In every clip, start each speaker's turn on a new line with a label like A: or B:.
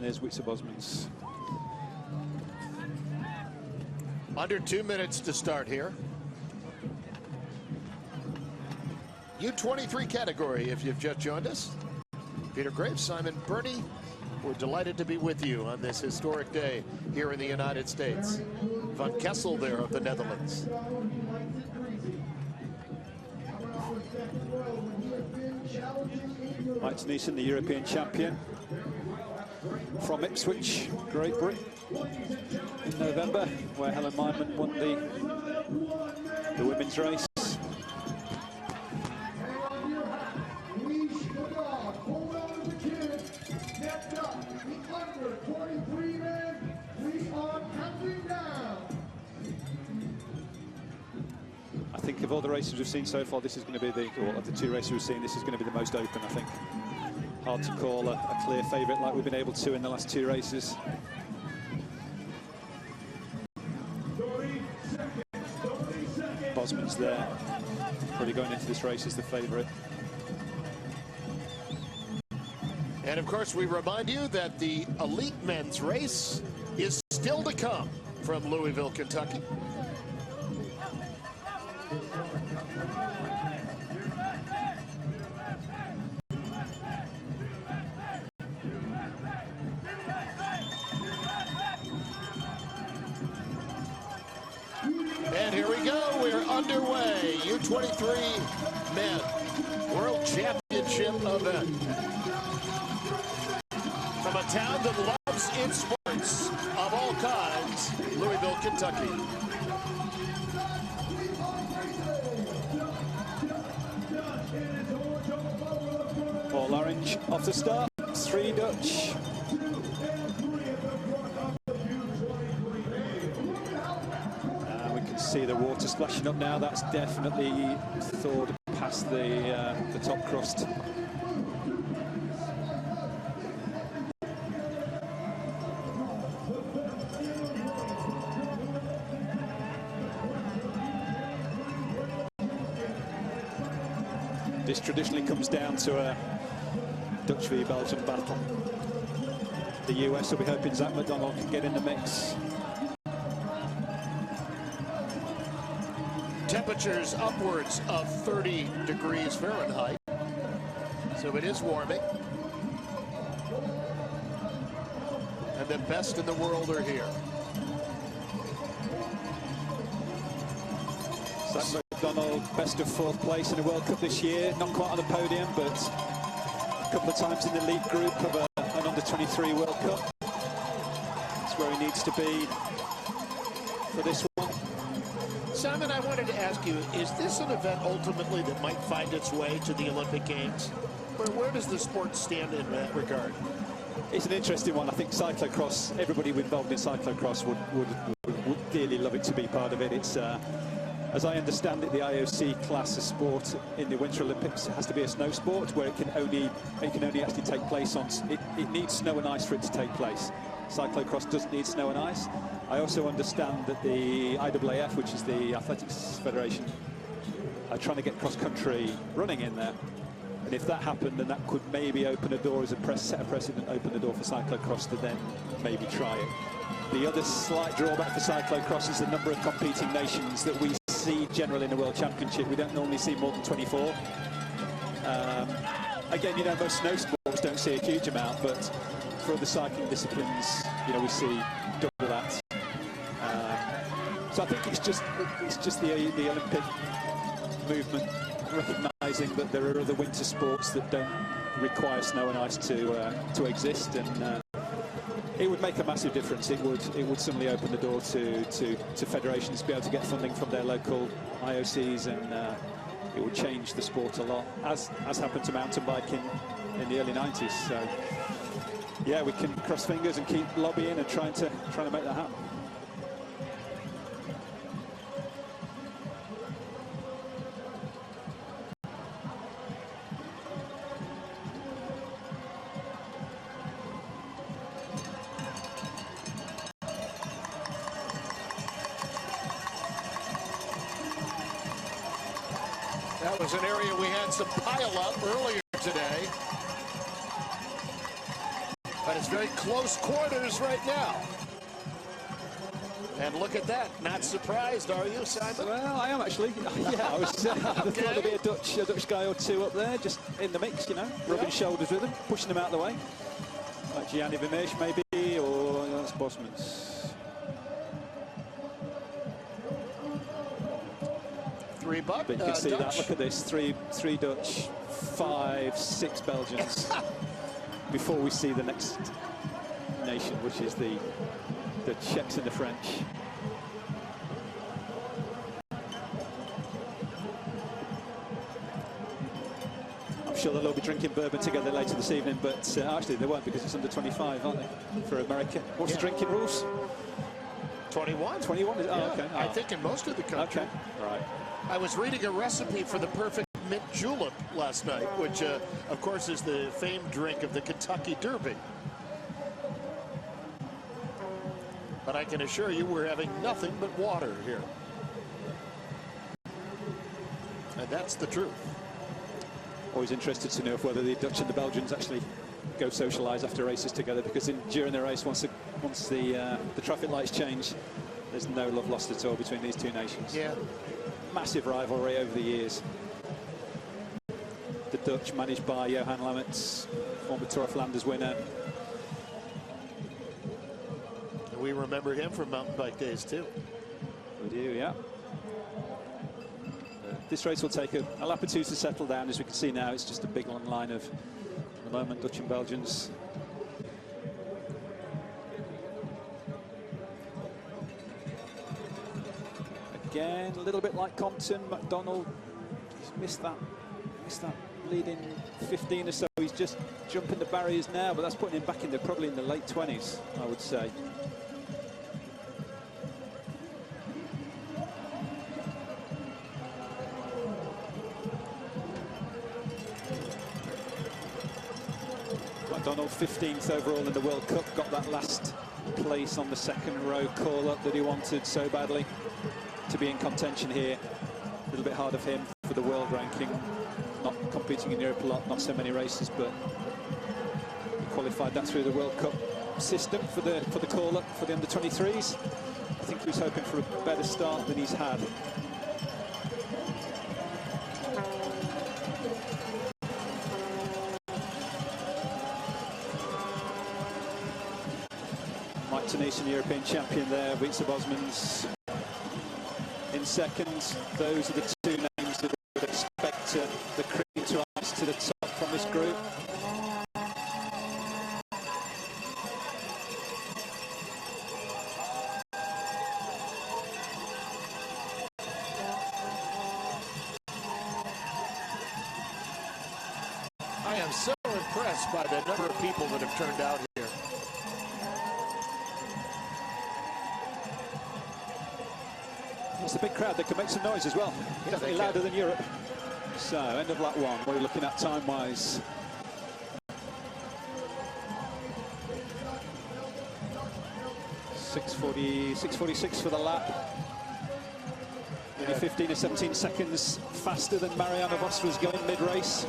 A: there's Witzer Bosmans.
B: Under 2 minutes to start here. U23 category, if you've just joined us. Peter Graves, Simon Burney, we're delighted to be with you on this historic day here in the United States. Van Kessel there of the Netherlands.
A: Mike Neeson, the European champion from Ipswich, Great Britain, in November, where Helen Meiman won the women's race. I think of all the races we've seen so far, this is going to be or of the two races we've seen, this is going to be the most open, I think. Hard to call a clear favourite like we've been able to in the last two races. Bosman's there, probably going into this race as the favourite.
B: And of course, we remind you that the elite men's race is still to come from Louisville, Kentucky. And here we go, we're underway. U23 men World Championship event. From a town that loves its sports of all kinds, Louisville, Kentucky.
A: All orange off the start, 3 Dutch. We can see the water splashing up now. That's definitely thawed past the top crust. This traditionally comes down to a Dutch v Belgium battle. The US will be hoping Zach McDonald can get in the mix.
B: Temperatures upwards of 30 degrees Fahrenheit, so it is warming. And the best in the world are here.
A: Zach McDonald, best of 4th place in a World Cup this year. Not quite on the podium, but a couple of times in the lead group of an under-23 World Cup. That's where he needs to be for this one.
B: Simon, I wanted to ask you, is this an event ultimately that might find its way to the Olympic Games? Where does the sport stand in that regard?
A: It's an interesting one. I think cyclocross, everybody involved in cyclocross would dearly love it to be part of it. It's as I understand it, the IOC class of sport in the Winter Olympics has to be a snow sport where it can only actually take place on, it needs snow and ice for it to take place. Cyclocross doesn't need snow and ice. I also understand that the IAAF, which is the Athletics Federation, are trying to get cross-country running in there. And if that happened, then that could maybe open a door as a set a precedent, open the door for cyclocross to then maybe try it. The other slight drawback for cyclocross is the number of competing nations that we see generally in the World Championship. We don't normally see more than 24. Again, you know, most snow sports don't see a huge amount, but for other cycling disciplines, you know, we see double that. So I think it's just the Olympic movement recognising that there are other winter sports that don't require snow and ice to exist, and it would make a massive difference. It would suddenly open the door to federations be able to get funding from their local IOCs, and it would change the sport a lot, as happened to mountain biking in the early 90s. So yeah, we can cross fingers and keep lobbying and trying to make that happen.
B: That was an area we had some pile-up earlier today. But it's very close quarters right now. And look at that. Not surprised, are you, Simon?
A: Well, I am actually. Yeah, I was. I thought there'd be a Dutch guy or two up there, just in the mix, you know, rubbing shoulders with them, pushing them out of the way. Like Gianni Vermeersch, maybe, or that's Bosman's.
B: 3 bucks.
A: But you can see that. Look at this: three Dutch, 5, 6 Belgians. Before we see the next nation, which is the Czechs and the French. I'm sure they'll all be drinking bourbon together later this evening, but actually they won't, because it's under 25, aren't they, for America? What's the drinking rules?
B: 21.
A: 21?
B: Yeah,
A: oh, okay. Oh.
B: I think in most of the country.
A: Okay, right.
B: I was reading a recipe for the perfect mint julep last night, which, of course, is the famed drink of the Kentucky Derby. But I can assure you we're having nothing but water here. And that's the truth.
A: Always interested to know if whether the Dutch and the Belgians actually go socialise after races together, because during the race, once the traffic lights change, there's no love lost at all between these two nations.
B: Yeah.
A: Massive rivalry over the years. The Dutch, managed by Johan Lammerts, former Tour of Flanders winner.
B: We remember him from mountain bike days too.
A: We do, yeah. This race will take a lap or two to settle down. As we can see now, it's just a big long line of, at the moment, Dutch and Belgians. Again, a little bit like Compton, McDonald, he's missed that leading 15 or so. He's just jumping the barriers now, but that's putting him back in probably in the late 20s, I would say. McDonald 15th overall in the World Cup, got that last place on the second row call-up that he wanted so badly to be in contention here. A little bit hard of him for the world ranking, not competing in Europe a lot, not so many races, but he qualified that through the World Cup system for the call-up for the under-23s. I think he was hoping for a better start than he's had. Tunisian European champion there, Wietse Bosmans in second. Those are the two names that we would expect the cream to rise to the top from this group.
B: I am so impressed by the number of people that have turned out here.
A: It's a big crowd that can make some noise as well. Yeah, definitely louder than Europe. So, end of lap 1. What are we looking at time-wise? .646 for the lap. Maybe 15 or 17 seconds faster than Marianne Vos was going mid-race.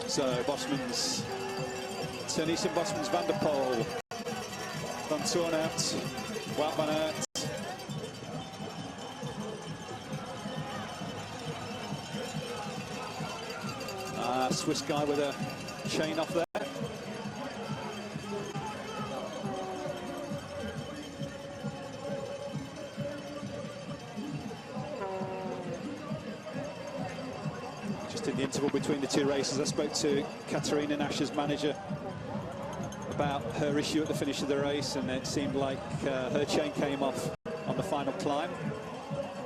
A: So, Bosmans, Ternisse Bosmans, Van der Poel, Van Toornout, Wout van Aert. Swiss guy with a chain off there. Just in the interval between the two races, I spoke to Katarina Nascher's manager about her issue at the finish of the race, and it seemed like her chain came off on the final climb.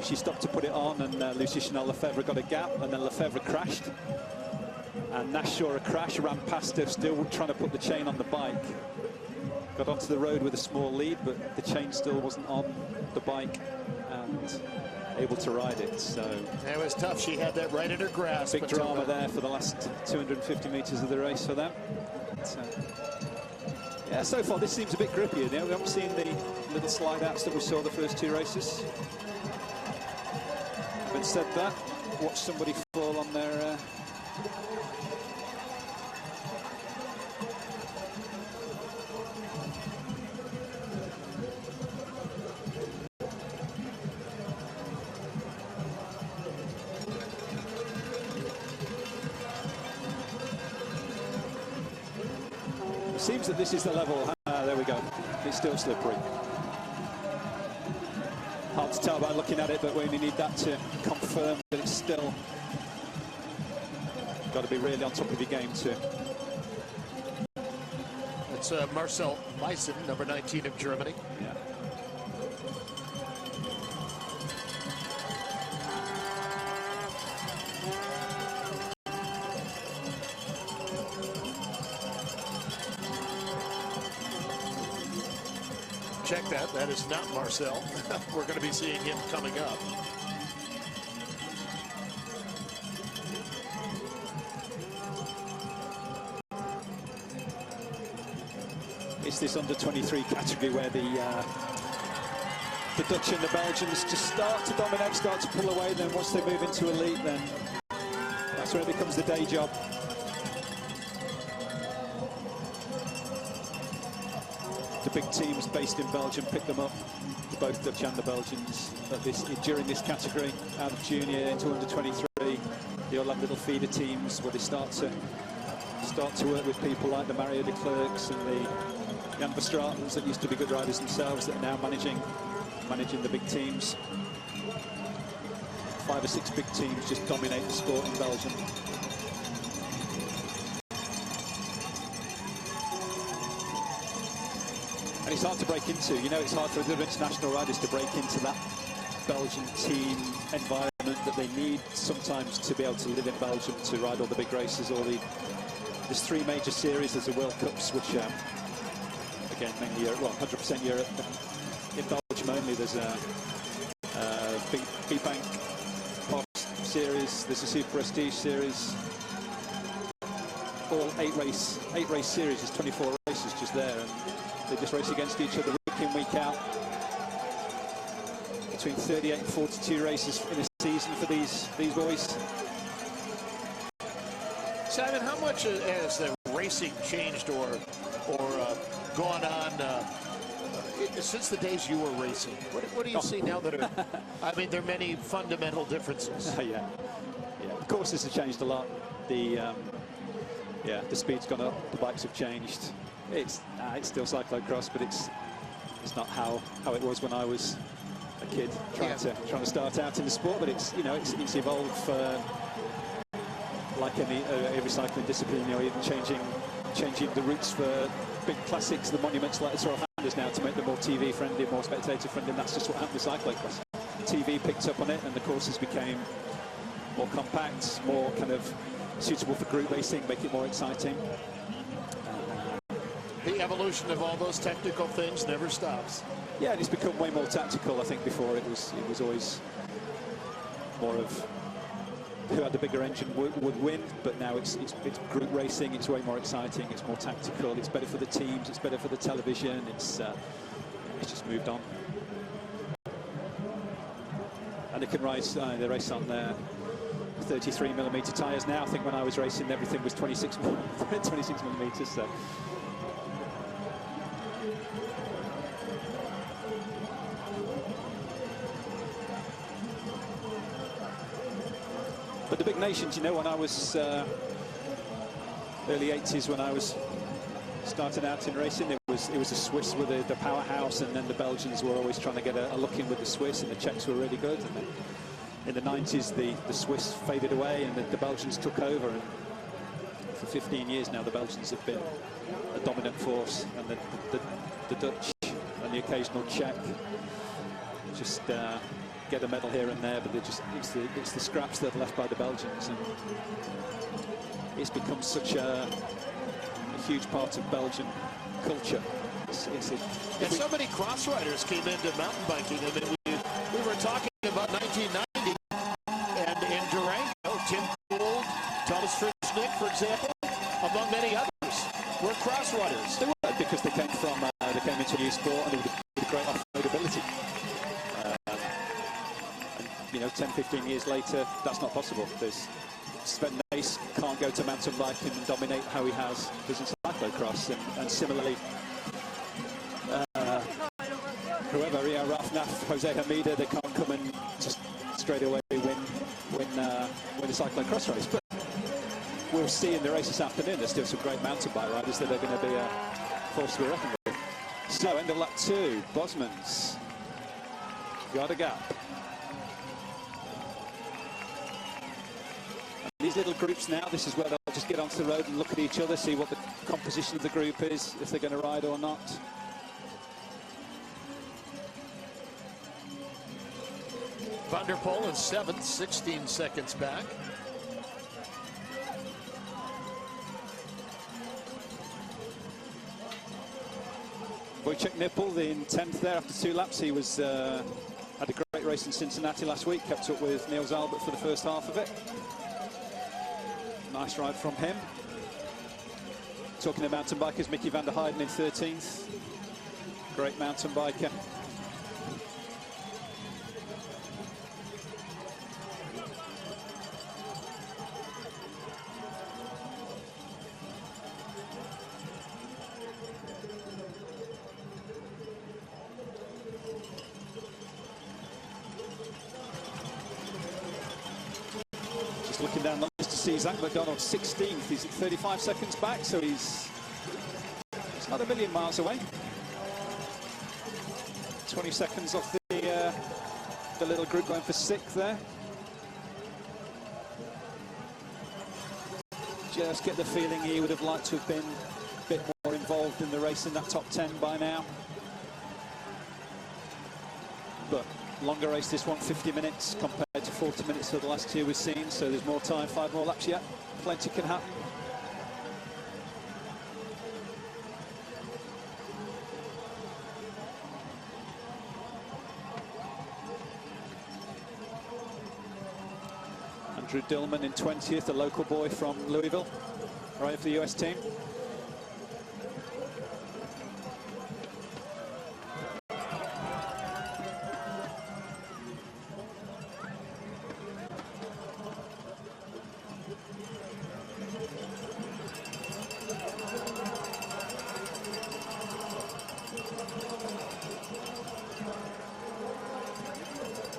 A: She stopped to put it on, and Lucie Chanel-Lefebvre got a gap, and then Lefebvre crashed. And Nash saw a crash, ran past her, still trying to put the chain on the bike. Got onto the road with a small lead, but the chain still wasn't on the bike and able to ride it. So
B: it was tough. She had that right in her grasp.
A: Big drama there for the last 250 metres of the race for them. But, yeah, so far this seems a bit grippier now. We haven't seen the little slide outs that we saw the first two races. Having said that, watch somebody fall on their It seems that this is the level. There we go. It's still slippery. Hard to tell by looking at it, but we only need that to confirm that it's still. Got to be really on top of your game too.
B: It's Marcel Meissen, number 19 of Germany.
A: Yeah.
B: Check that. That is not Marcel. We're going to be seeing him coming up.
A: It's this under-23 category where the Dutch and the Belgians just start to dominate, start to pull away. Then once they move into elite, then that's when it becomes the day job. The big teams based in Belgium pick them up, both Dutch and the Belgians, during this category, out of junior into under-23. They all have little feeder teams where they start to work with people like the Mario de Klerks and the Jan Verstraetens that used to be good riders themselves that are now managing the big teams. 5 or 6 big teams just dominate the sport in Belgium. And it's hard to break into. You know, it's hard for the international riders to break into that Belgian team environment that they need sometimes to be able to live in Belgium, to ride all the big races. There's 3 major series. There's the World Cups, which again mainly Europe, well 100% Europe. In Belgium only, there's a B-Bank series. There's a Super Prestige series. All 8 race series. There's 24 races just there, and they just race against each other week in, week out. Between 38 and 42 races in a season for these boys.
B: Simon, how much has the racing changed or gone on since the days you were racing? What do you see now that are, I mean, there are many fundamental differences.
A: Yeah. The courses have changed a lot. The speed's gone up. The bikes have changed. It's still cyclocross, but it's not how it was when I was a kid trying to start out in the sport. But it's evolved for, like every cycling discipline. Even changing the routes for big classics, the monuments like the Sorrel Handers now, to make them more TV friendly, more spectator friendly. And that's just what happened with cyclocross. TV picked up on it, and the courses became more compact, more kind of suitable for group racing, make it more exciting.
B: The evolution of all those technical things never stops.
A: Yeah, and it's become way more tactical. I think before it was always more of who had the bigger engine would win, but now it's group racing. It's way more exciting. It's more tactical. It's better for the teams. It's better for the television. It's just moved on. And they can race. They race on their 33mm tyres now. I think when I was racing, everything was 26mm. So. But the big nations, you know, when I was early 80s, when I was starting out in racing, it was the Swiss were the powerhouse, and then the Belgians were always trying to get a look in with the Swiss, and the Czechs were really good. And then in the 90s, the Swiss faded away, and the Belgians took over. And for 15 years now, the Belgians have been a dominant force, and the Dutch and the occasional Czech just get a medal here and there, but it's the scraps that are left by the Belgians, and it's become such a huge part of Belgian culture.
B: And so many cross riders came into mountain biking. I mean, we were talking about 1990, and in Durango, Tim Gould, Thomas Frischnick, for example, among many others, were cross riders.
A: They were, because they came into a new sport, and they with great off-road ability. You know, 10, 15 years later, that's not possible. Sven Nys can't go to mountain biking and dominate how he has in cyclocross, and similarly, whoever, Ralph Naff, Jose Hermida, they can't come and just straight away win a cyclocross race. But we'll see in the race this afternoon, there's still some great mountain bike riders that are going to be a force to be reckoned with. So, end of lap 2, Bosman's got a gap. And these little groups now, this is where they'll just get onto the road and look at each other, see what the composition of the group is, if they're going to ride or not.
B: Van der Poel in 7th, 16 seconds back.
A: Wojciech Nippel in 10th there after 2 laps. He was had a great race in Cincinnati last week, kept up with Niels Albert for the first half of it. Nice ride from him. Talking to mountain bikers, Mickey van der Heijden in 13th. Great mountain biker. Looking down the list to see Zach McDonald 16th. He's at 35 seconds back, so he's not a million miles away. 20 seconds off the little group going for 6th there. Just get the feeling he would have liked to have been a bit more involved in the race in that top 10 by now. But longer race, this one, 50 minutes compared to 40 minutes for the last 2 we've seen, so there's more time, 5 more laps yet. Plenty can happen. Andrew Dillman in 20th, a local boy from Louisville, right for the US team.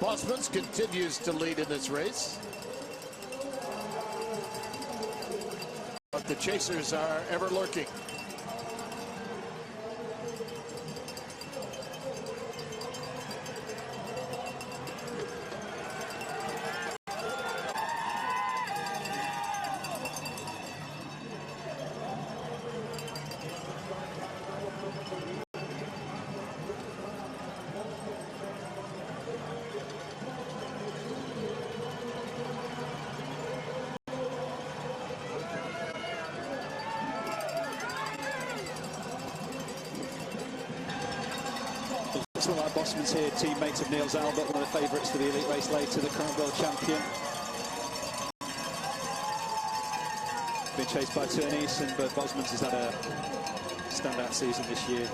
B: Bosmans continues to lead in this race, but the chasers are ever lurking.
A: Some of our Bosmans here, teammates of Niels Albert, one of the favourites for the elite race later, the current world champion. Been chased by Turneyson, but Bosmans has had a standout season this year.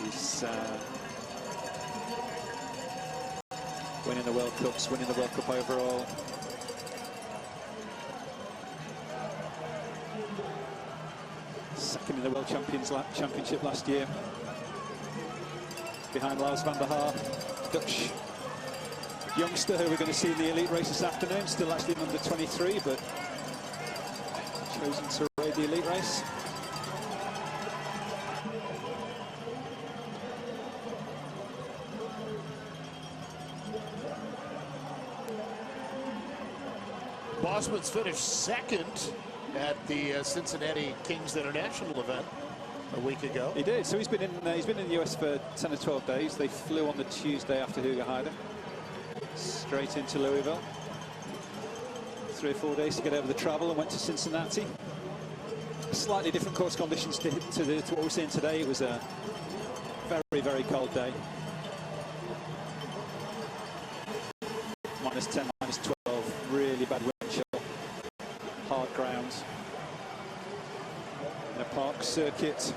A: He's winning the World Cups, winning the World Cup overall. Second in the World Championship last year. Behind Lars van der Haar, Dutch youngster who we're going to see in the elite race this afternoon, still actually under 23, but chosen to raid the elite race.
B: Bosman's finished 2nd at the Cincinnati Kings International event a week ago.
A: He did. So he's been in the US for 10 or 12 days. They flew on the Tuesday after Hugo Heide, straight into Louisville. 3 or 4 days to get over the travel, and went to Cincinnati. Slightly different course conditions to what we're seeing today. It was a very, very cold day. -10, -12, really bad wind chill. Hard ground. In a park circuit.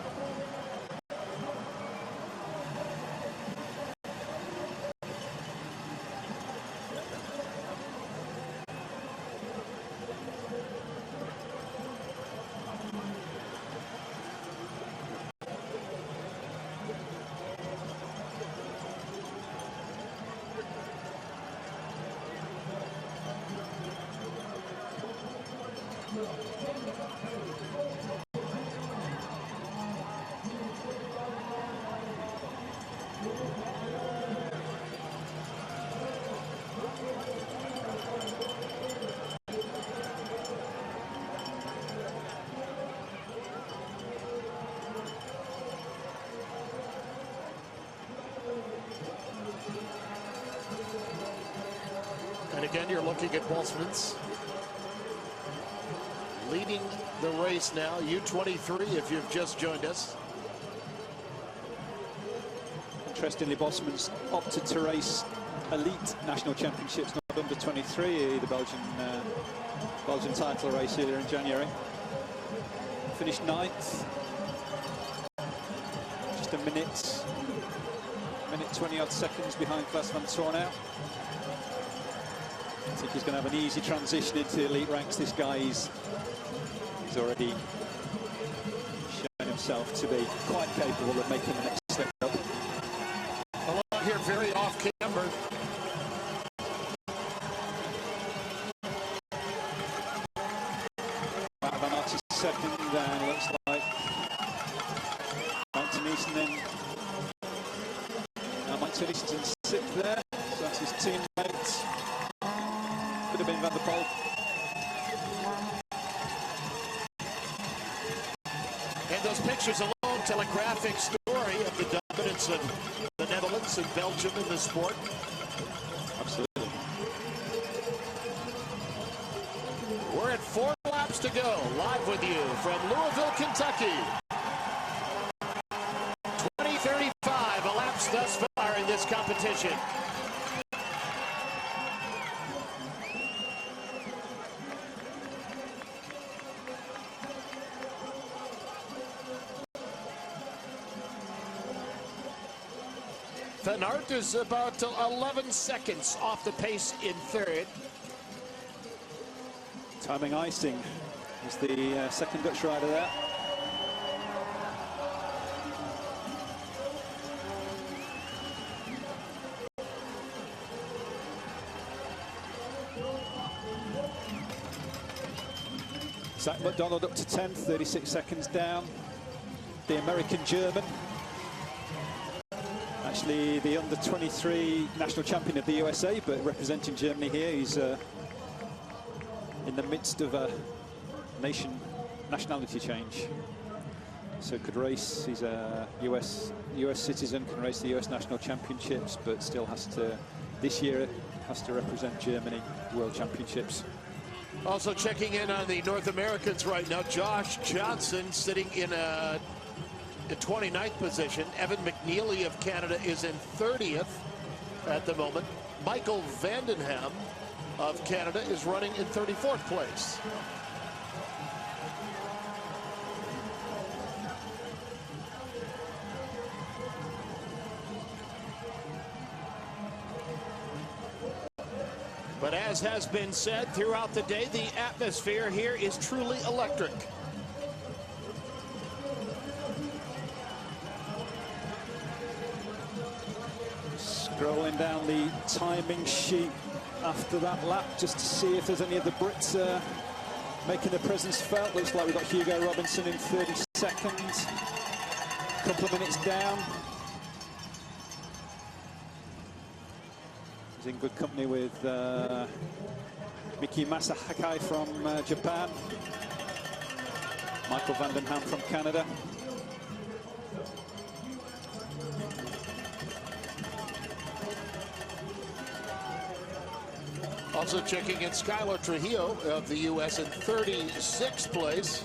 B: again, you're looking at Bosman's leading the race now. U23, if you've just joined us.
A: Interestingly, Bosman's opted to race elite national championships, not under 23, the Belgian title race earlier in January. Finished 9th. Just a minute 20 odd seconds behind Klaas van Tornau. I think he's going to have an easy transition into elite ranks. This guy, he's already shown himself to be quite capable of making the next step up.
B: Along here, very off camber.
A: Van Aert is second, and looks like Mike Tennyson then. Mike Tennyson's in 6th there, so that's his teammate. Could have been Van der Poel.
B: And those pictures alone tell a graphic story of the dominance of the Netherlands and Belgium in the sport.
A: Absolutely.
B: We're at 4 laps to go, live with you from Louisville, Kentucky. 20:35 elapsed thus far in this competition. Van Aert is about 11 seconds off the pace in 3rd.
A: Timing icing is the second Dutch rider there. Zach McDonald up to 10th, 36 seconds down. The American-German. Actually, the under-23 national champion of the USA, but representing Germany here. He's in the midst of a nationality change. So could race, he's a US citizen, can race the US national championships, but still has to, this year, has to represent Germany World Championships.
B: Also checking in on the North Americans right now, Josh Johnson sitting in a 29th position. Evan McNeely of Canada is in 30th at the moment. Michael Vandenham of Canada is running in 34th place. But as has been said throughout the day, the atmosphere here is truly electric.
A: Scrolling down the timing sheet after that lap just to see if there's any of the Brits making their presence felt. Looks like we've got Hugo Robinson in 32nd. A couple of minutes down. He's in good company with Miki Masahakai from Japan. Michael Vandenham from Canada.
B: Also checking in Skylar Trujillo of the U.S. in 36th place.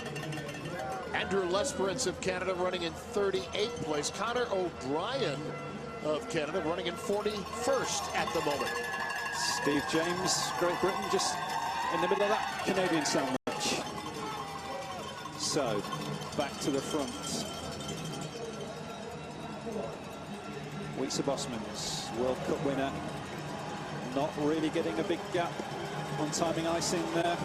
B: Andrew Lesperance of Canada running in 38th place. Connor O'Brien of Canada running in 41st at the moment.
A: Steve James, Great Britain, just in the middle of that Canadian sandwich. So, back to the front. Weitzer Bosmans, World Cup winner. Not really getting a big gap on timing icing there.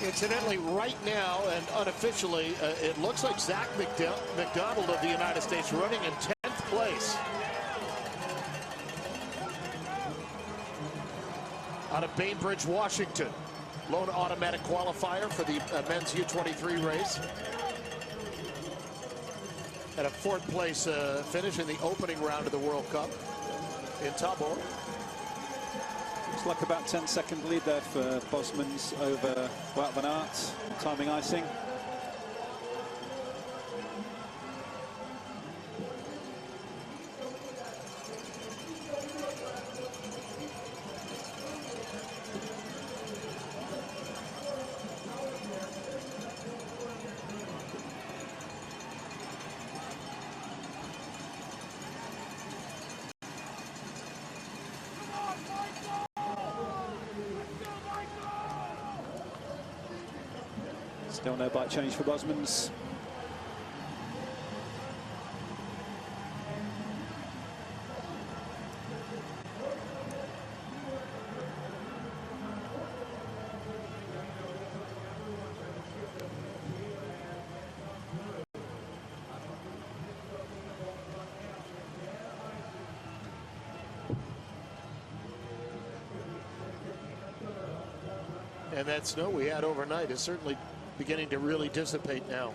B: Incidentally, right now and unofficially, it looks like Zach McDonald of the United States running in 10th place. out of Bainbridge, Washington. Lone automatic qualifier for the men's U23 race. At a fourth place finish in the opening round of the World Cup in Tabor.
A: Looks like about 10-second lead there for Bosmans over Wout van Aert. Timing icing. Still no bike change for Bosmans.
B: And that snow we had overnight is certainly beginning to really dissipate now.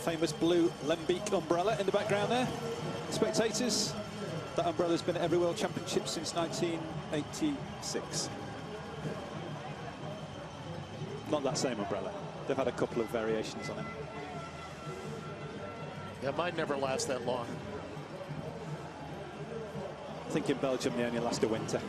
A: Famous blue Lembeek umbrella in the background there. Spectators, that umbrella's been at every World Championship since 1986. Not that same umbrella. They've had a couple of variations on it.
B: Yeah, mine never lasts that long.
A: I think in Belgium they only last a winter.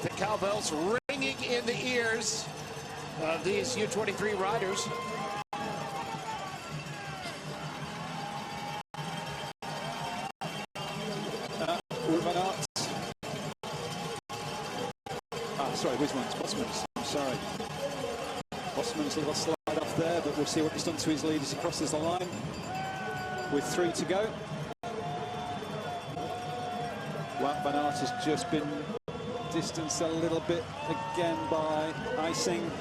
B: The cowbells ringing in the ears of these U23 riders.
A: Van Aert. Sorry, Bosmans. I'm sorry. Bosmans' little slide off there, but we'll see what he's done to his lead as he crosses the line with 3 to go. Wout van Aert has just been distanced a little bit again by icing.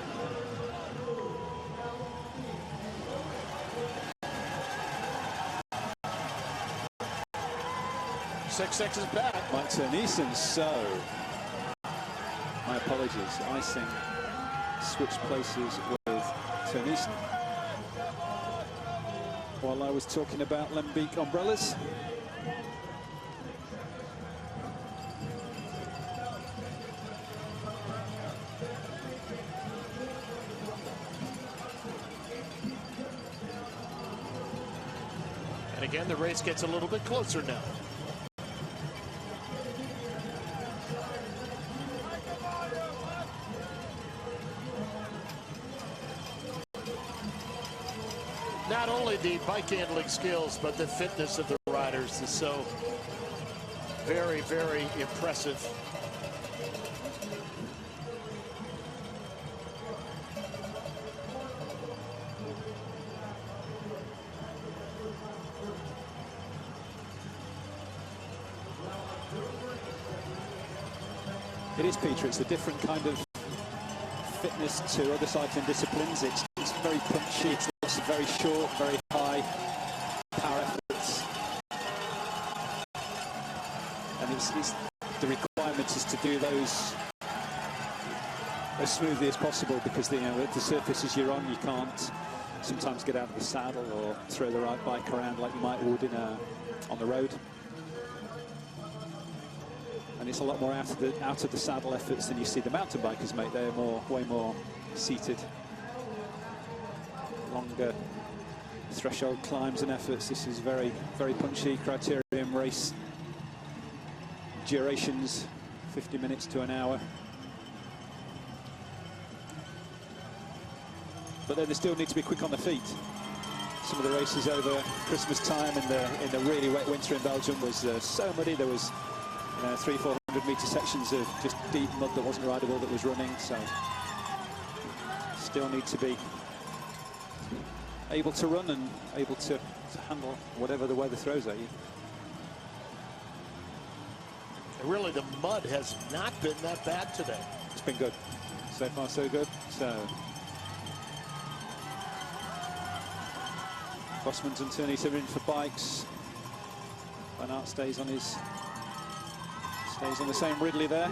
B: Six is back.
A: Mike Ternisen, so my apologies. Icing switched places with Ternisen while I was talking about Lembeek umbrellas.
B: And again, the race gets a little bit closer now. Not only the bike handling skills, but the fitness of the riders is so very, very impressive.
A: It is, Peter. It's a different kind of fitness to other cycling disciplines. It's very punchy. It's very short, very high power efforts, and it's the requirement is to do those as smoothly as possible, because the surfaces you're on, you can't sometimes get out of the saddle or throw the right bike around like you might would on the road. and it's a lot more out of the saddle efforts than you see the mountain bikers make. They're way more seated, longer threshold climbs and efforts. This is very punchy. Criterium race durations, 50 minutes to an hour. But then they still need to be quick on their feet. Some of the races over Christmas time in the really wet winter in Belgium was so muddy. There was 300-400 meter sections of just deep mud that wasn't rideable, that was running. So still need to be able to run and able to handle whatever the weather throws at you.
B: Really, the mud has not been that bad today.
A: It's been good. So far, so good. So Bosmans and Turney are in for bikes. Van Aert stays on the same Ridley there.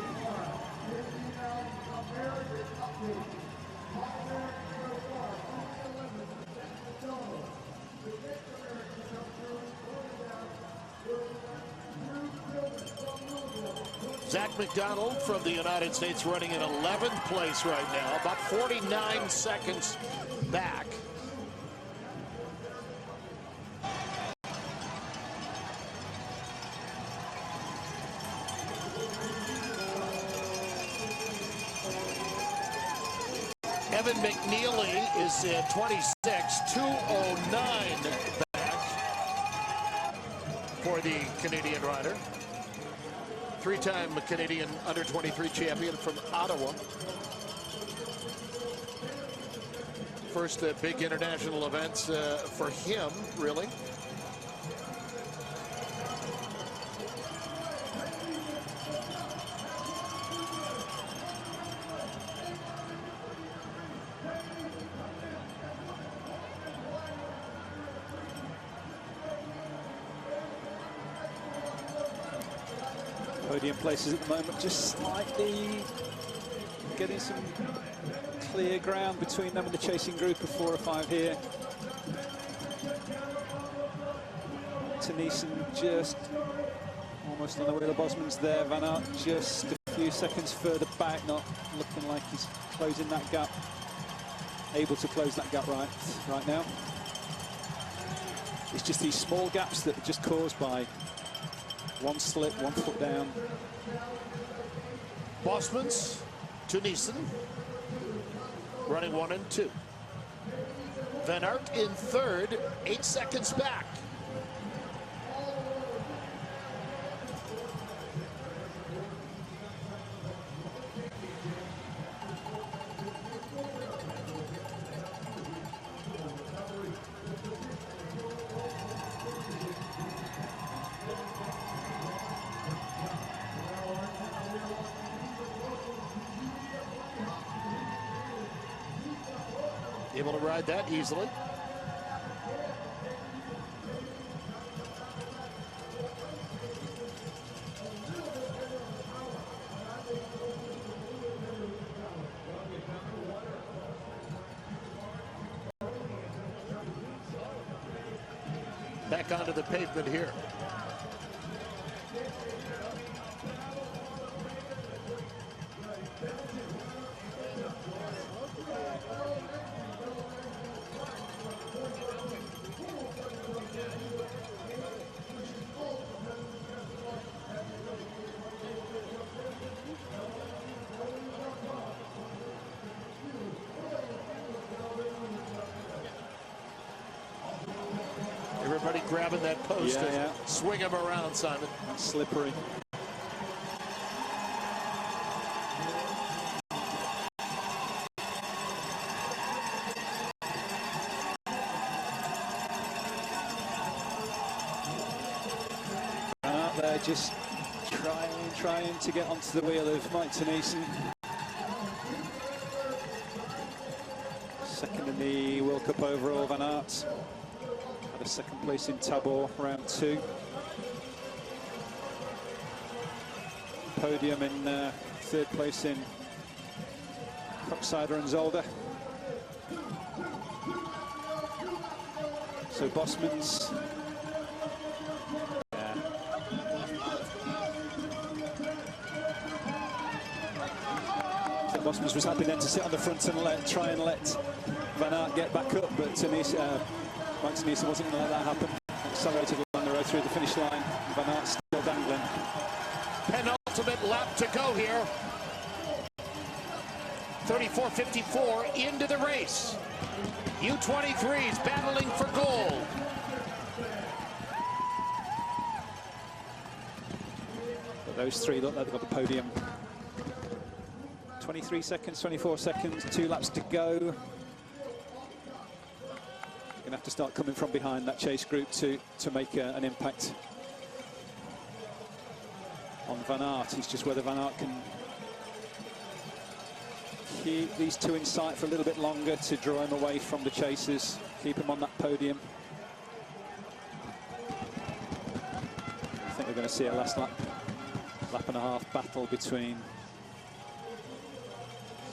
B: Zach McDonald from the United States running in 11th place right now, about 49 seconds back. Evan McNeely is in 26, 2:09 back for the Canadian rider. Three-time Canadian under-23 champion from Ottawa. First big international events for him, really.
A: Podium places at the moment, just slightly getting some clear ground between them and the chasing group of 4 or 5 here. Tennyson just almost on the wheel of Bosman's there. Van Aert just a few seconds further back, not looking like he's closing that gap. Able to close that gap right now. It's just these small gaps that are just caused by one slip, 1 foot down.
B: Bosmans, Tennyson, running 1 and 2. Van Aert in 3rd, 8 seconds back. Able to ride that easily. Back onto the pavement here. Everybody grabbing that post and swing him around, Simon.
A: That's slippery. And out there just trying to get onto the wheel of Mike Tennyson. Second in the World Cup overall, Van Aert. Had a second place in Tabor, round 2. Podium in 3rd place in Koksijde and Zolder. So Bosmans. Bosmans was happy then to sit on the front and try and let Van Aert get back up, but Mike Tenisa wasn't going to let that happen. Accelerated along the road through the finish line. Van Aert still dangling.
B: Penultimate lap to go here. 34.54 into the race. U23s battling for gold.
A: But those three look like they've got the podium. 23 seconds, 24 seconds, 2 laps to go. You're going to have to start coming from behind that chase group to make an impact on Van Aert. It's just whether Van Aert can keep these two in sight for a little bit longer to draw him away from the chasers, keep him on that podium. I think we're going to see a last lap and a half battle between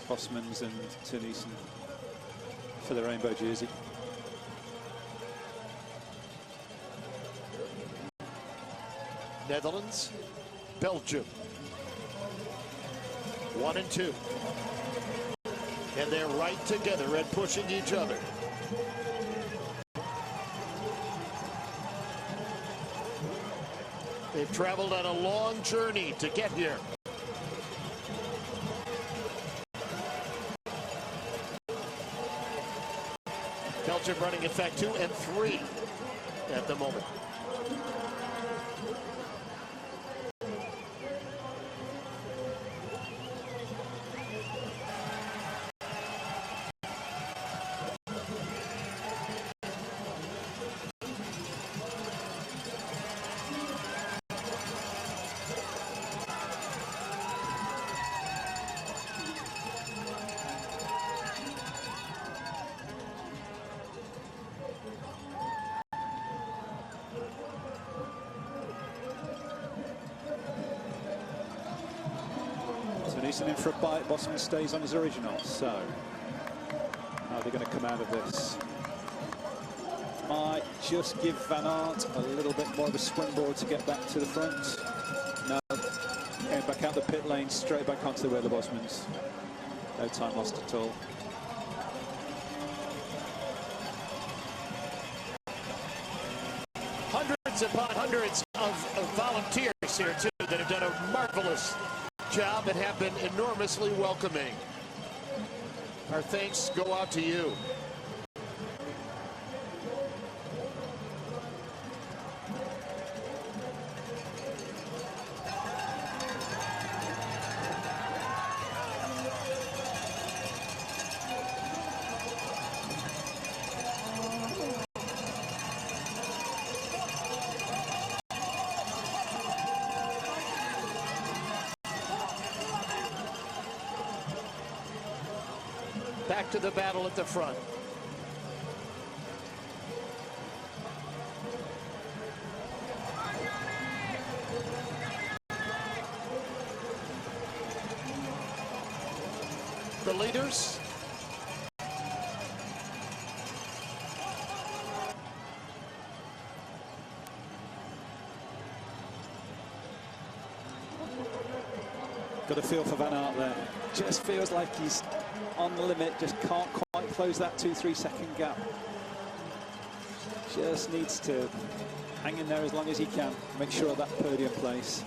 A: Bosmans and Tennyson for the rainbow jersey.
B: Netherlands, Belgium. 1 and 2. And they're right together and pushing each other. They've traveled on a long journey to get here. Belgium running in fact 2 and 3 at the moment.
A: Tennyson in for a bite. Bosman stays on his original. So, how are they going to come out of this? Might just give Van Aert a little bit more of a springboard to get back to the front. No, going back out the pit lane, straight back onto the Wheeler Bosmans. No time lost at all.
B: Hundreds upon hundreds of volunteers here too that have done a marvelous job and have been enormously welcoming. Our thanks go out to you. Back to the battle at the front. The leaders.
A: Got a feel for Van Aert there. Just feels like he's on the limit, just can't quite close that 2-3 second gap. Just needs to hang in there as long as he can, make sure of that podium place.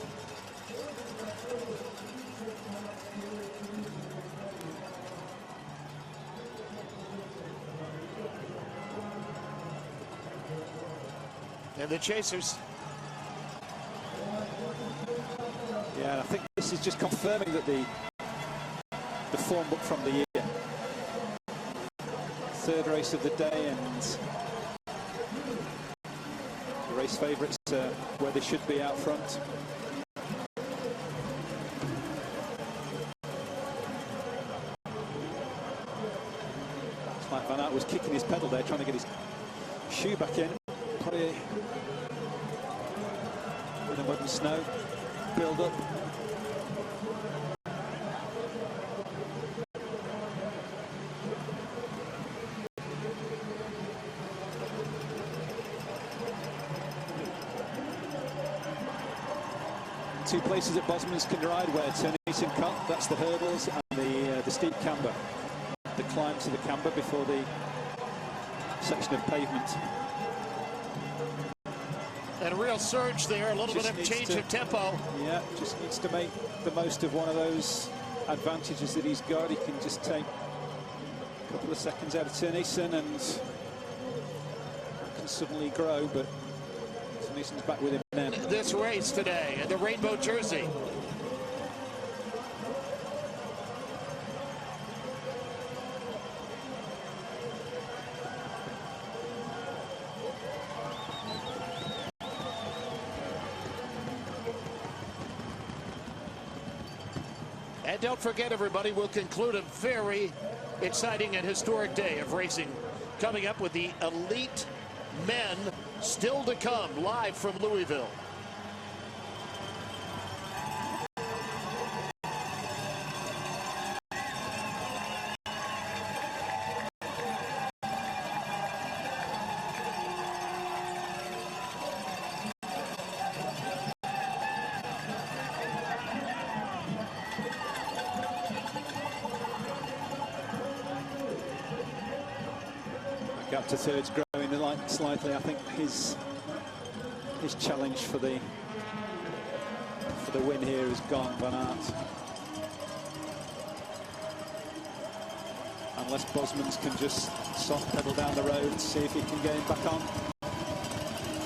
B: And the chasers.
A: Yeah, I think this is just confirming that the form book from the year. Third race of the day, and the race favourites where they should be out front. It's like Van Aert was kicking his pedal there, trying to get his shoe back in. Probably in the mud and snow, build up. Two places that Bosmans can ride where Tennyson can't. That's the hurdles and the the steep camber, the climb to the camber before the section of pavement.
B: And a real surge there, a little bit of change of tempo.
A: Yeah, just needs to make the most of one of those advantages that he's got. He can just take a couple of seconds out of Turnison and can suddenly grow, but Turnison's back with him now.
B: This race today in the rainbow jersey. And don't forget, everybody, we'll conclude a very exciting and historic day of racing coming up with the elite men still to come live from Louisville.
A: Gap to third's growing slightly. I think his challenge for the win here is gone, Van Aert. Unless Bosmans can just soft pedal down the road and see if he can get him back on.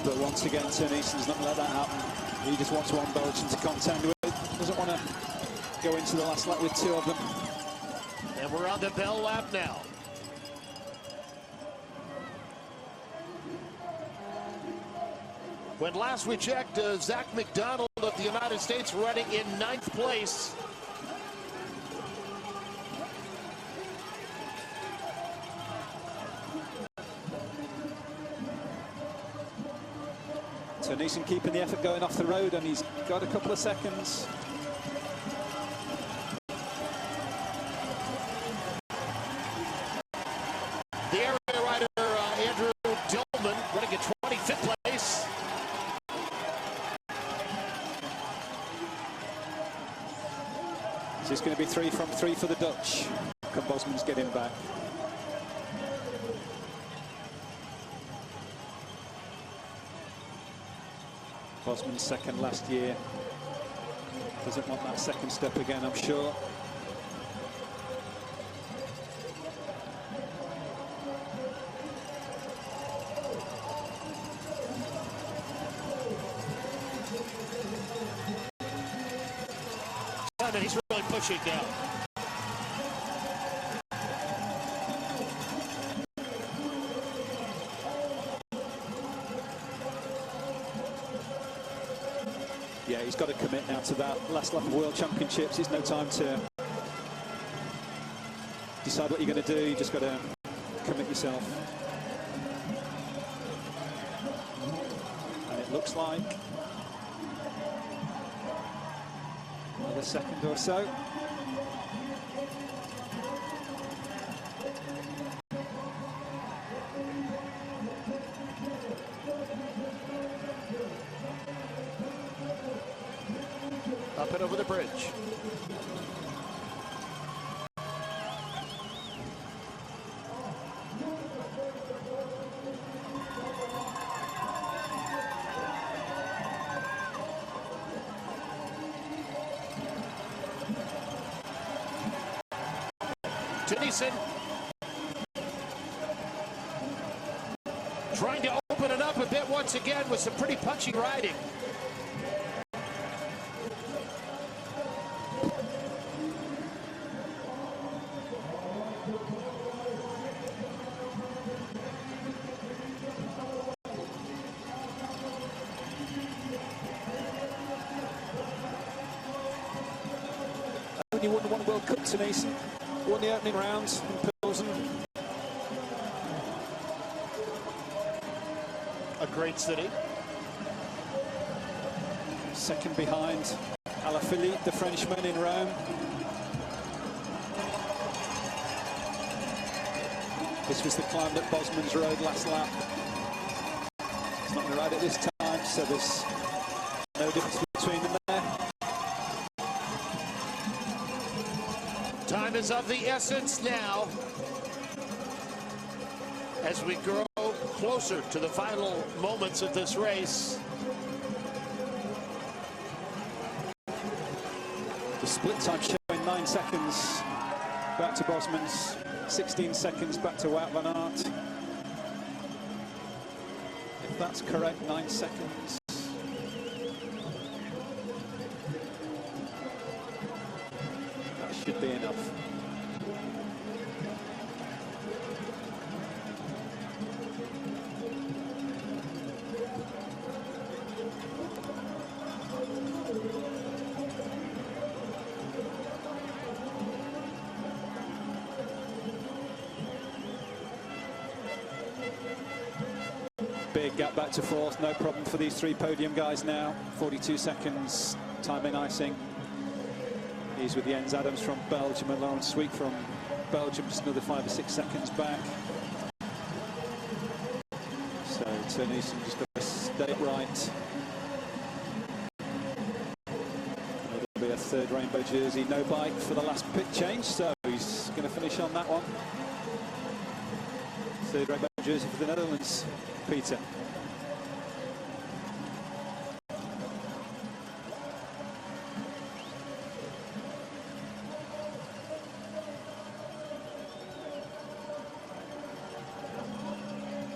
A: But once again, Turnison's not going to let that happen. He just wants one Belgian to contend with. Doesn't want to go into the last lap with two of them.
B: And we're on the bell lap now. When last we checked, Zach McDonald of the United States running in 9th place.
A: Turnison keeping the effort going off the road, and he's got a couple of seconds.
B: The area rider, Andrew Dillman, running at 25th place.
A: So it's going to be 3 from 3 for the Dutch. Can Bosmans get him back? Bosman second last year. Doesn't want that second step again, I'm sure.
B: And he's really pushing down.
A: Yeah, he's got to commit now to that last lap of World Championships. It's no time to decide what you're going to do. You just got to commit yourself. And it looks like another second or so.
B: Up and over the bridge. Turnison trying to open it up a bit once again with some pretty punchy riding.
A: Only won one World Cup, Turnison. Won the opening rounds in Pilsen.
B: A great city.
A: Second behind Alaphilippe, the Frenchman, in Rome. This was the climb that Bosmans rode last lap. He's not going to ride it this time, so there's no difference between them there.
B: Time is is of the essence now as we grow closer to the final moments of this race.
A: The split time showing 9 seconds back to Bosman's, 16 seconds back to Wout van Aert. If that's correct, 9 seconds. That should be enough. Big gap back to fourth, no problem for these three podium guys now. 42 seconds, time in icing. He's with Jens Adams from Belgium and Laurens Sweeck from Belgium, just another 5 or 6 seconds back. So Terneuzen just got to stay upright. It'll be a third rainbow jersey, no bike for the last pit change, so he's going to finish on that one. Third rainbow jersey for the Netherlands, Peter.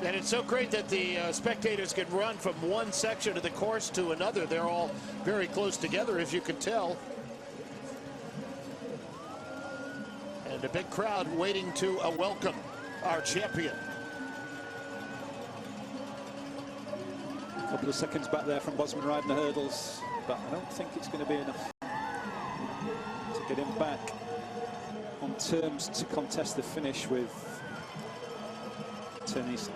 B: And it's so great that the spectators can run from one section of the course to another. They're all very close together, as you can tell. And a big crowd waiting to welcome our champion.
A: A couple of seconds back there from Bosman riding the hurdles, but I don't think it's going to be enough to get him back on terms to contest the finish with Terneuzen.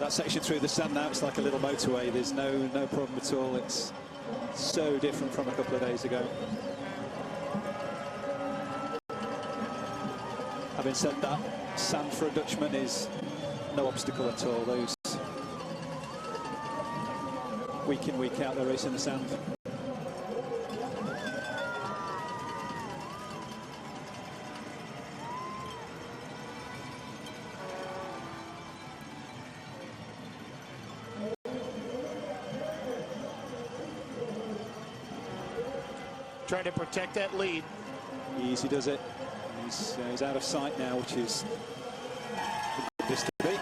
A: That section through the sand now, it's like a little motorway. There's no problem at all. It's so different from a couple of days ago. Having said that, sand for a Dutchman is no obstacle at all. Those week in, week out, they're racing the sand.
B: Trying to protect that lead.
A: Easy does it. He's out of sight now, which is the good to be.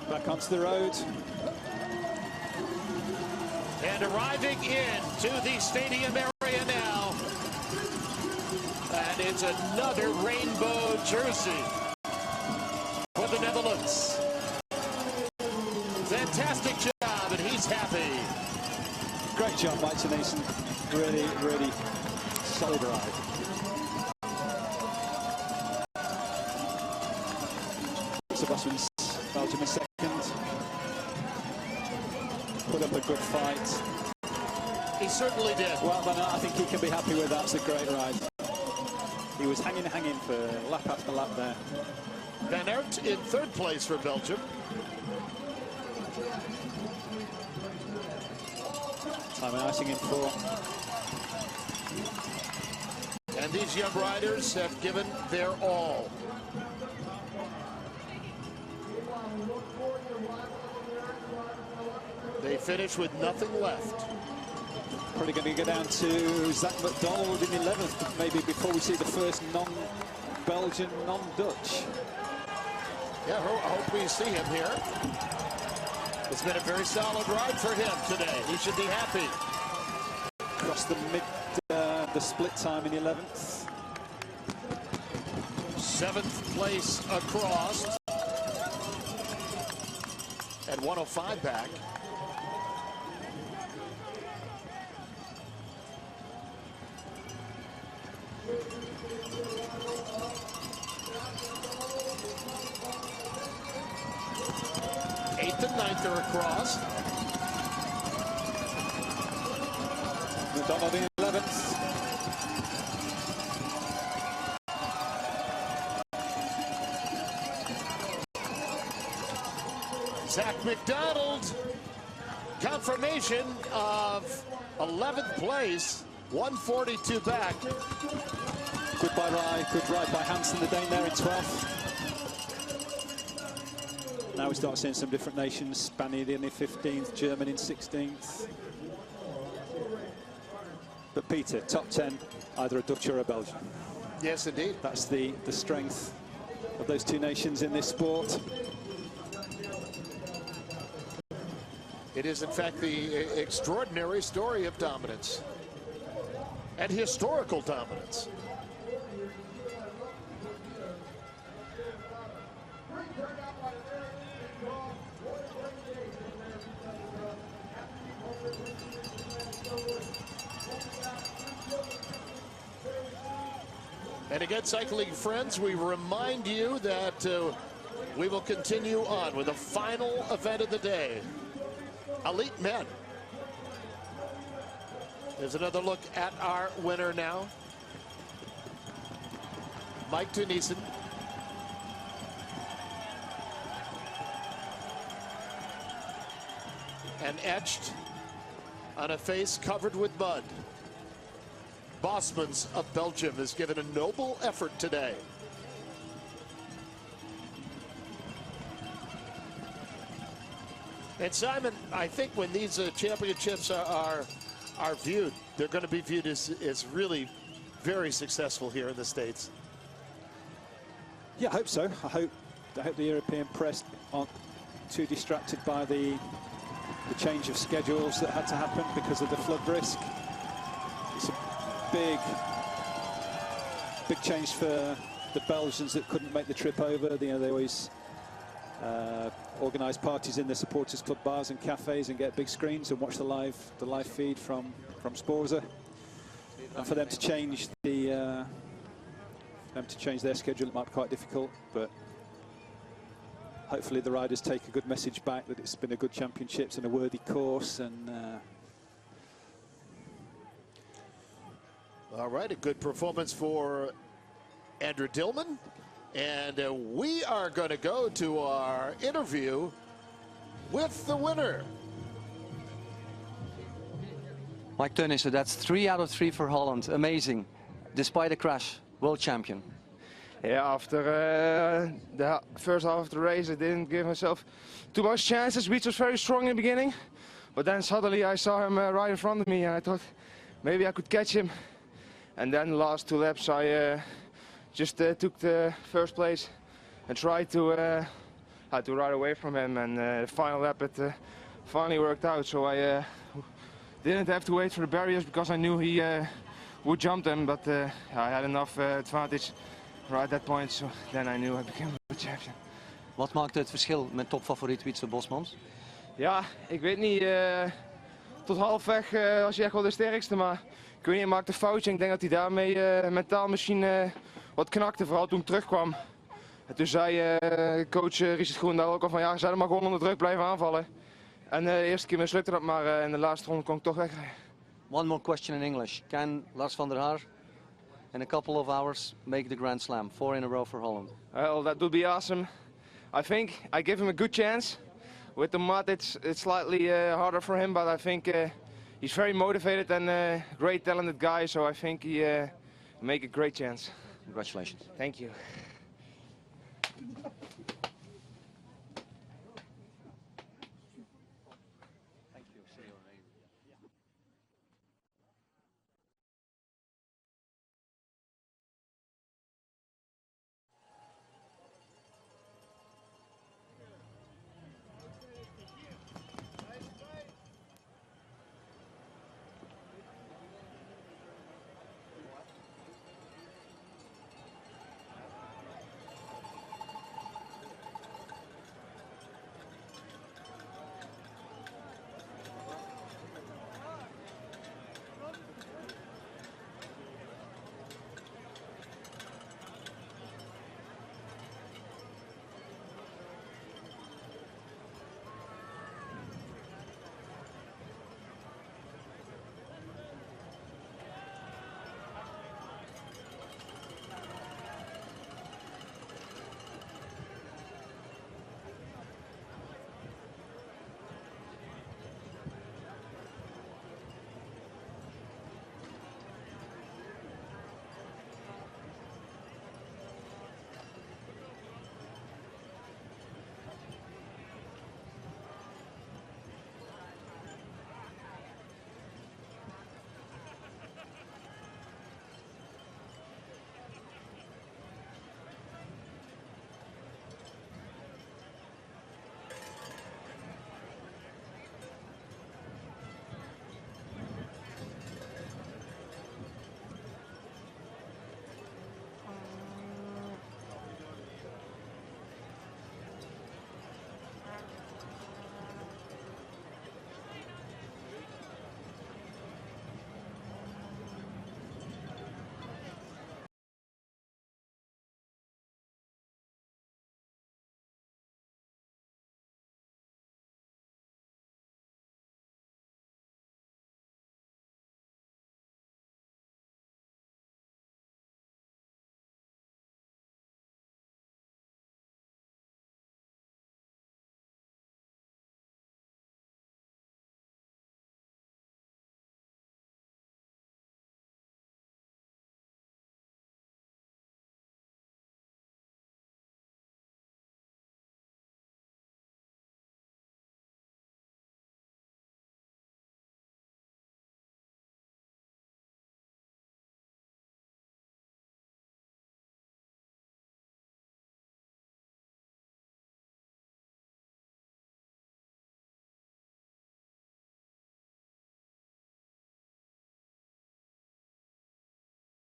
A: Back onto the road.
B: And arriving into the stadium area now. And it's another rainbow jersey for the Netherlands. Fantastic job, and he's happy.
A: Great job by Terneuzen. Really, really solid ride. Sebastian's Belgium in second. Put up a good fight.
B: He certainly did.
A: Well, then I think he can be happy with that. It's a great ride. He was hanging for lap after lap there.
B: Van Aert in third place for Belgium.
A: Time and icing in fourth.
B: And these young riders have given their all. They finish with nothing left.
A: Probably going to go down to Zach McDonald in 11th, maybe before we see the first non-Belgian, non-Dutch.
B: Yeah, I hope we see him here. It's been a very solid ride for him today. He should be happy.
A: Across the the split time in 11th.
B: 7th place across. At 105 back. Eighth and ninth are across.
A: McDonald in 11th.
B: Zach McDonald, confirmation of 11th place, 142 back.
A: Good by Rye, good ride by Hansen, the Dane there in 12th. Now we start seeing some different nations. Spaniard in 15th, German in 16th. But Peter, top 10, either a Dutch or a Belgian.
B: Yes, indeed.
A: That's the strength of those two nations in this sport.
B: It is, in fact, the extraordinary story of dominance and historical dominance. And again, cycling friends, we remind you that we will continue on with the final event of the day. Elite men. There's another look at our winner now. Mike Tunisen. And etched on a face covered with mud. Bosmans of Belgium has given a noble effort today. And Simon, I think when these championships are viewed, they're going to be viewed as really very successful here in the States.
A: Yeah, I hope so. I hope the European press aren't too distracted by the change of schedules that had to happen because of the flood risk. It's a big change for the Belgians that couldn't make the trip over. You know, they always organise parties in the supporters club bars and cafes and get big screens and watch the live feed from Sporza. And for them to change their schedule, it might be quite difficult, but hopefully the riders take a good message back that it's been a good championships and a worthy course. And
B: all right, a good performance for Andrew Dillman. And we are going to go to our interview with the winner.
C: Mike Teunissen, that's 3 out of 3 for Holland. Amazing. Despite a crash, world champion.
D: Yeah, after the first half of the race, I didn't give myself too much chances. Beach was very strong in the beginning. But then suddenly I saw him right in front of me and I thought maybe I could catch him. And then the last 2 laps I just took the first place and tried to ride away from him, and the final lap it finally worked out. So I didn't have to wait for the barriers because I knew he would jump them, but I had enough advantage right at that point, so then I knew I became a champion.
C: Wat maakte het verschil met topfavoriet Wietse Bosmans?
D: Ja, ik weet niet, tot halfweg was hij echt wel de sterkste, maar ik weet niet, hij maakte een foutje en ik denk dat hij daarmee mentaal misschien wat knakte, vooral toen ik terugkwam. En toen zei coach Richard Groendaal ook al van ja, zou er maar gewoon onder druk blijven aanvallen. En de eerste keer mislukte dat, maar in de laatste ronde kon ik toch wegrijden.
C: One more question in English. Can Lars van der Haar in a couple of hours make the Grand Slam? 4 in a row for Holland.
D: Well, that would be awesome. I think I give him a good chance. With the mud it's slightly harder for him, but I think he's very motivated and a great talented guy, so I think he make a great chance.
C: Congratulations.
D: Thank you.